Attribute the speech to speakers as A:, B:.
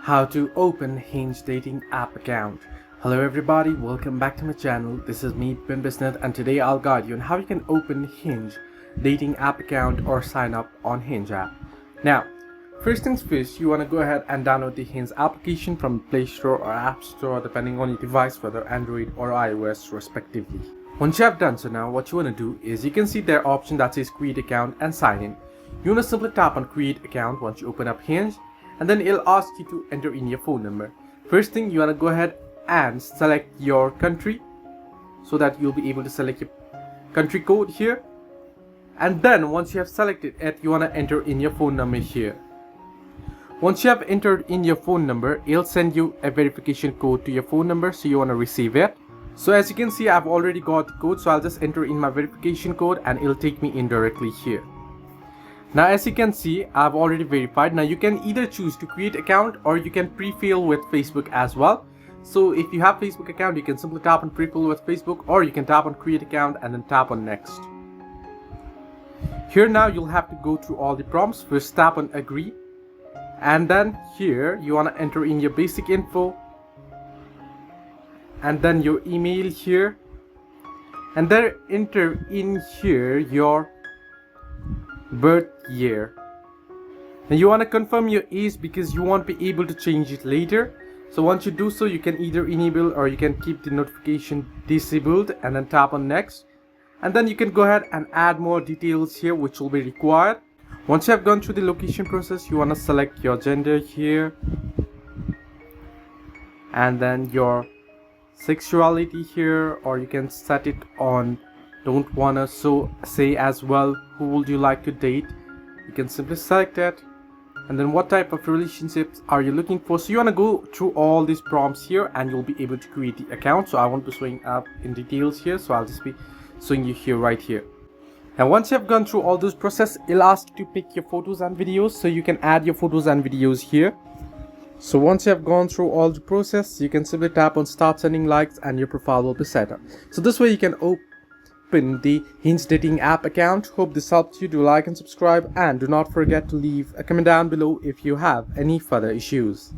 A: How to open Hinge dating app account. Hello everybody, welcome back to my channel. This is me, Pin Business, and today I'll guide you on how you can open Hinge dating app account or sign up on Hinge app. Now, first things first, you want to go ahead and download the Hinge application from Play Store or App Store depending on your device, whether Android or iOS respectively. Once you have done so, now what you want to do is you can see their option that says create account and sign in. You want to simply tap on create account once you open up Hinge, and then it'll ask you to enter in your phone number. First thing, you want to go ahead and select your country so that you'll be able to select your country code here, and then once you have selected it, you want to enter in your phone number here. Once you have entered in your phone number, it'll send you a verification code to your phone number, so you want to receive it. So as you can see, I've already got the code, so I'll just enter in my verification code and it'll take me in directly here. Now as you can see, I've already verified. Now you can either choose to create account or you can pre-fill with Facebook as well. So if you have Facebook account, you can simply tap on pre-fill with Facebook, or you can tap on create account and then tap on next. Here now you'll have to go through all the prompts. First tap on agree, and then here you want to enter in your basic info and then your email here, and then enter in here your birth year. Now you want to confirm your age because you won't be able to change it later. So once you do so, you can either enable or you can keep the notification disabled and then tap on next, and then you can go ahead and add more details here which will be required. Once you have gone through the location process, you want to select your gender here, and then your sexuality here, or you can set it on don't wanna say as well who would you like to date. You can simply select it, and then what type of relationships are you looking for. So you want to go through all these prompts here and you'll be able to create the account. So I won't be showing up in details here, so I'll just be showing you here right here. And once you have gone through all this process, it'll ask you to pick your photos and videos, so you can add your photos and videos here. So once you have gone through all the process, you can simply tap on start sending likes and your profile will be set up. So this way you can open the Hinge dating app account. Hope this helped you. Do like and subscribe, and do not forget to leave a comment down below if you have any further issues.